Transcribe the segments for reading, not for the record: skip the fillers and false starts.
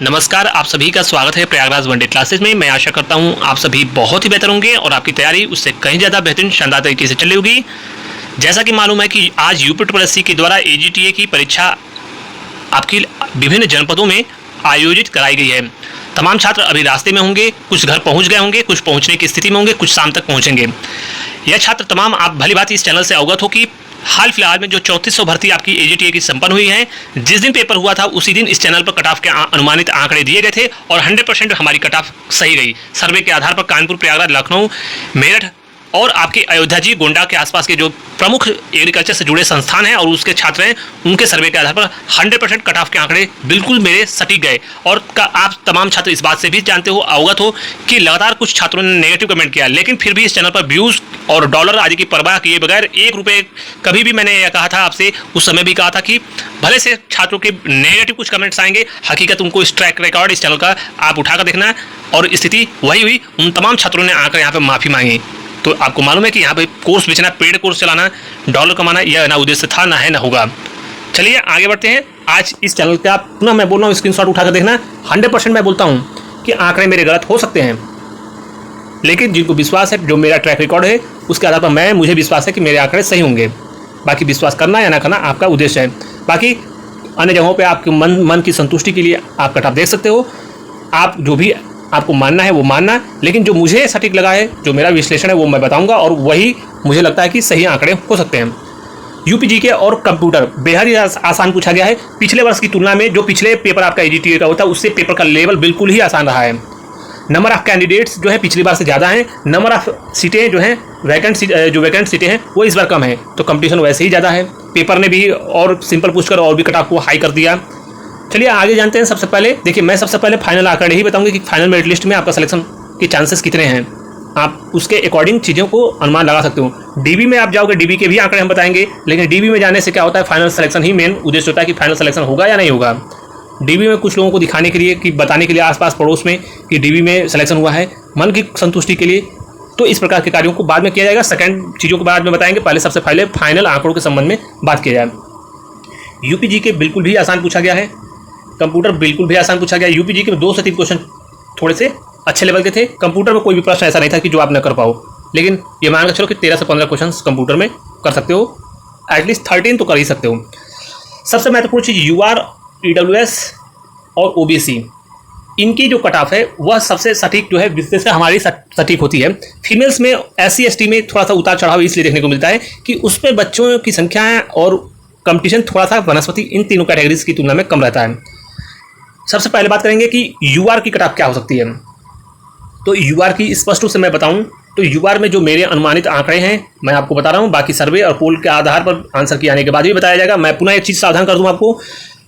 नमस्कार, आप सभी का स्वागत है प्रयागराज वनडे क्लासेस में। मैं आशा करता हूं आप सभी बहुत ही बेहतर होंगे और आपकी तैयारी उससे कहीं ज़्यादा बेहतरीन शानदार तरीके से चली होगी। जैसा कि मालूम है कि आज यूपी के द्वारा एजीटीए की परीक्षा आपकी विभिन्न जनपदों में आयोजित कराई गई है। तमाम छात्र अभी रास्ते में होंगे, कुछ घर पहुँच गए होंगे, कुछ पहुँचने की स्थिति में होंगे, कुछ शाम तक पहुँचेंगे। यह छात्र तमाम आप भली बात इस चैनल से अवगत हो कि हाल फिलहाल में जो 3400 भर्ती आपकी एजीटीए की संपन्न हुई है, जिस दिन पेपर हुआ था उसी दिन इस चैनल पर कट ऑफ के अनुमानित आंकड़े दिए गए थे और 100% हमारी कट ऑफ सही रही। सर्वे के आधार पर कानपुर, प्रयागराज, लखनऊ, मेरठ और आपके अयोध्या जी, गोंडा के आसपास के जो प्रमुख एग्रीकल्चर से जुड़े संस्थान हैं और उसके छात्र हैं, उनके सर्वे के आधार पर 100% कट ऑफ के आंकड़े बिल्कुल मेरे सटीक गए। और आप तमाम छात्र इस बात से भी जानते हो, अवगत हो कि लगातार कुछ छात्रों ने नेगेटिव कमेंट किया, लेकिन फिर भी इस चैनल पर व्यूज़ और डॉलर आदि की परवाह किए बगैर 1 रुपये कभी भी मैंने यह कहा था आपसे, उस समय भी कहा था कि भले से छात्रों के नेगेटिव कुछ कमेंट्स आएंगे, हकीकत उनको इस ट्रैक रिकॉर्ड इस चैनल का आप उठाकर देखना। और स्थिति वही हुई, उन तमाम छात्रों ने आकर यहाँ पर माफ़ी मांगी। तो आपको मालूम है कि यहाँ पे कोर्स बेचना, पेड कोर्स चलाना, डॉलर कमाना, यह ना उद्देश्य था, ना है, ना होगा। चलिए आगे बढ़ते हैं। आज इस चैनल का पुनः मैं बोल रहा हूँ, स्क्रीनशॉट उठाकर देखना। 100% मैं बोलता हूँ कि आंकड़े मेरे गलत हो सकते हैं, लेकिन जिनको विश्वास है, जो मेरा ट्रैक रिकॉर्ड है उसके आधार पर मुझे विश्वास है कि मेरे आंकड़े सही होंगे। बाकी विश्वास करना या ना करना आपका उद्देश्य है। बाकी अन्य जगहों पर आपके मन की संतुष्टि के लिए आप कट ऑफ देख सकते हो। आप जो भी आपको मानना है वो मानना, लेकिन जो मुझे सटीक लगा है, जो मेरा विश्लेषण है वो मैं बताऊंगा और वही मुझे लगता है कि सही आंकड़े हो सकते हैं। यूपीजीके और कंप्यूटर बेहद ही आसान पूछा गया है। पिछले वर्ष की तुलना में जो पिछले पेपर आपका एजीटीए का होता है उससे पेपर का लेवल बिल्कुल ही आसान रहा है। नंबर ऑफ कैंडिडेट्स जो है पिछली बार से ज़्यादा हैं, नंबर ऑफ सीटें जो हैं वैकेंट सीटें हैं वो इस बार कम है, तो कंपटीशन वैसे ही ज़्यादा है। पेपर ने भी और सिंपल पूछकर और भी कट ऑफ को हाई कर दिया। चलिए आगे जानते हैं। सबसे पहले देखिए, मैं सबसे पहले फाइनल आंकड़े ही बताऊंगा कि फाइनल मेरिट लिस्ट में आपका सिलेक्शन के चांसेस कितने हैं। आप उसके अकॉर्डिंग चीज़ों को अनुमान लगा सकते हो। डीबी में आप जाओगे, डीबी के भी आंकड़े हम बताएंगे, लेकिन डीबी में जाने से क्या होता है, फाइनल सिलेक्शन ही मेन उद्देश्य होता है कि फाइनल सिलेक्शन होगा या नहीं होगा। डीबी में कुछ लोगों को दिखाने के लिए, कि बताने के लिए आसपास पड़ोस में कि डीबी में सिलेक्शन हुआ है, मन की संतुष्टि के लिए। तो इस प्रकार के कार्यों को बाद में किया जाएगा, सेकंड चीज़ों को बाद में बताएंगे। पहले सबसे पहले फाइनल आंकड़ों के संबंध में बात किया जाए। यूपीजीके बिल्कुल भी आसान पूछा गया है, कंप्यूटर बिल्कुल भी आसान पूछा गया। यूपीजीके में 2 से 3 क्वेश्चन थोड़े से अच्छे लेवल के थे। कंप्यूटर में कोई भी प्रश्न ऐसा नहीं था कि जो आप न कर पाओ, लेकिन ये मान के चलो कि 13 से 15 क्वेश्चन कंप्यूटर में कर सकते हो, एटलीस्ट 13 तो कर ही सकते हो। सबसे महत्वपूर्ण चीज़ यूआर, ईडब्ल्यूएस और ओबीसी, इनकी जो कट ऑफ है वह सबसे सटीक जो है विशेषकर हमारी सटीक होती है। फीमेल्स में एससी एसटी में थोड़ा सा उतार चढ़ाव इसलिए देखने को मिलता है कि उसमें बच्चों की संख्या और कंपटीशन थोड़ा सा वनस्पति इन तीनों कैटेगरीज की तुलना में कम रहता है। सबसे पहले बात करेंगे कि यूआर की कट ऑफ क्या हो सकती है। तो यूआर की स्पष्ट रूप से मैं बताऊं तो यूआर में जो मेरे अनुमानित आंकड़े हैं मैं आपको बता रहा हूं, बाकी सर्वे और पोल के आधार पर आंसर की आने के बाद भी बताया जाएगा। मैं पुनः एक चीज़ सावधान कर दूं आपको,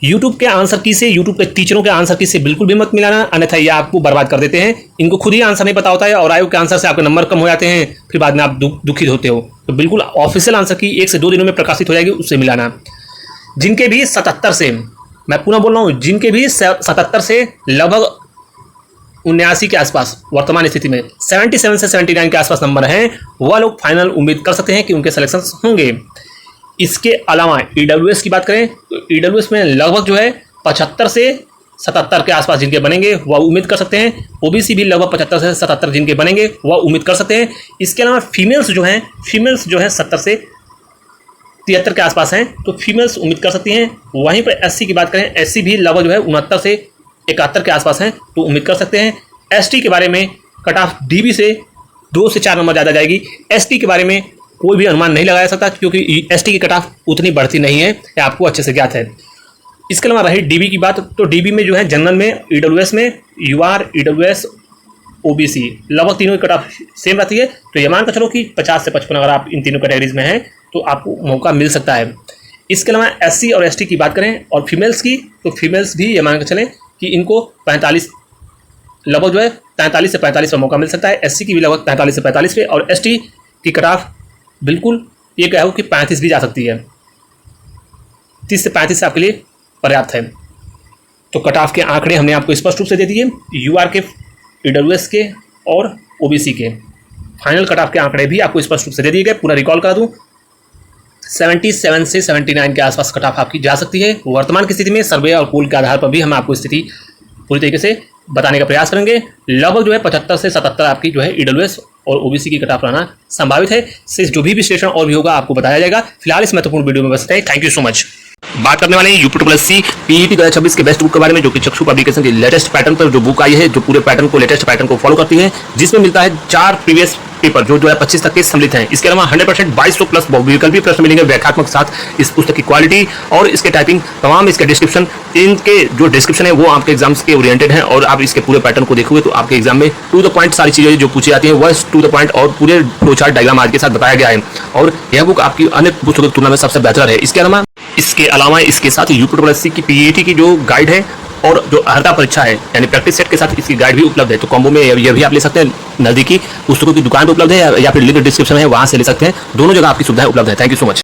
यूट्यूब के आंसर की से, यूट्यूब के टीचरों के आंसर की से बिल्कुल भी मत मिलाना, अन्यथा ये आपको बर्बाद कर देते हैं। इनको खुद ही आंसर नहीं पता होता है और आयोग के आंसर से आपके नंबर कम हो जाते हैं, फिर बाद में आप दुखित होते हो। तो बिल्कुल ऑफिशियल आंसर की 1 से 2 दिनों में प्रकाशित हो जाएगी, उससे मिलाना। जिनके भी 77 से, मैं पुनः बोल रहा हूँ, जिनके भी 77 से लगभग 79 के आसपास वर्तमान स्थिति में 77 से 79 के आसपास नंबर हैं, वह लोग फाइनल उम्मीद कर सकते हैं कि उनके सिलेक्शन होंगे। इसके अलावा ईडब्ल्यूएस की बात करें तो ईडब्ल्यूएस में लगभग जो है 75 से 77 के आसपास जिनके बनेंगे वह उम्मीद कर सकते हैं। ओबीसी भी लगभग 75 से 77 जिनके बनेंगे वह उम्मीद कर सकते हैं। इसके अलावा फीमेल्स जो हैं 70 से 73 के आसपास हैं, तो फीमेल्स उम्मीद कर सकती हैं। वहीं पर एससी की बात करें, एससी भी लगभग जो है 69 से 71 के आसपास हैं, तो उम्मीद कर सकते हैं। एसटी के बारे में कट ऑफ डीबी से 2 से 4 नंबर ज़्यादा जाएगी। एसटी के बारे में कोई भी अनुमान नहीं लगाया सकता, क्योंकि एसटी की कट ऑफ उतनी बढ़ती नहीं है, ये आपको अच्छे से ज्ञात है। इसके अलावा रही डीबी की बात, तो डीबी में जो है जनरल में, ईडब्ल्यूएस में, यूआर, ईडब्ल्यूएस, ओबीसी लगभग तीनों की कट ऑफ सेम रहती है। तो ये मान कर चलो कि 50 से 55 अगर आप इन तीनों कैटेगरीज में हैं तो आपको मौका मिल सकता है। इसके अलावा एससी और एसटी की बात करें और फीमेल्स की, तो फीमेल्स भी ये मान कर चलें कि इनको 45 लगभग जो है 43 से 45 पर मौका मिल सकता है। एससी की भी लगभग 43 से 45 पे, और एसटी की कट ऑफ बिल्कुल ये कहो कि 35 भी जा सकती है। 30 से 35 आपके लिए पर्याप्त है। तो कट ऑफ के आंकड़े हमने आपको स्पष्ट रूप से दे दिए, यूआर के, ईडब्ल्यूएस के और ओबीसी के। फाइनल कट ऑफ के आंकड़े भी आपको स्पष्ट रूप से दे दिए गए। पूरा रिकॉल करा दूं, 77 से 79 के आसपास कट ऑफ आपकी जा सकती है। वर्तमान की स्थिति में सर्वे और पोल के आधार पर भी हम आपको स्थिति पूरी तरीके से बताने का प्रयास करेंगे। लगभग जो है 75 से 77 आपकी जो है ईडब्ल्यूएस और ओबीसी की कट ऑफ रहना संभावित है। से जो भी विश्लेषण और भी होगा आपको बताया जाएगा। फिलहाल इस महत्वपूर्ण वीडियो में बस इतना ही। Thank you so much. बात करने वाले हैं यूपी पीईटी 2026 के बेस्ट बुक के बारे में, जो कि चक्षु पब्लिकेशन की लेटेस्ट पैटर्न पर जो बुक आई है, जो पूरे पैटर्न को लेटेस्ट पैटर्न को फॉलो करती है, जिसमें मिलता है 4 प्रीवियस पेपर जो 2025 तक के सम्मिलित हैं। इसके अलावा 100% 2200 प्लस बहुविकल्पी प्रश्न मिलेंगे व्याख्यात्मक साथ। इस पुस्तक की क्वालिटी और इसके टाइपिंग तमाम इसके डिस्क्रिप्शन, इनके जो डिस्क्रिप्शन है वो आपके एग्जाम्स के ओरिएंटेड है और आप इसके पूरे पैटर्न को देखोगे तो आपके एग्जाम में टू द पॉइंट सारी चीजें जो पूछी जाती है वह टू द पॉइंट और पूरे फ्लो चार्ट डायग्राम आज के साथ बताया गया है और यह बुक आपकी अन्य पुस्तकों की तुलना में सबसे बेहतर है। इसके अलावा इसके साथ यूपी की पीईटी की जो गाइड है और जो अर्हता परीक्षा है यानी प्रैक्टिस सेट के साथ इसकी गाइड भी उपलब्ध है। तो कॉम्बो में यह भी आप ले सकते हैं। नजदीकी पुस्तकों की दुकान पर उपलब्ध है या फिर लिंक डिस्क्रिप्शन है, वहां से ले सकते हैं। दोनों जगह आपकी सुविधाएं उपलब्ध है। Thank you so much.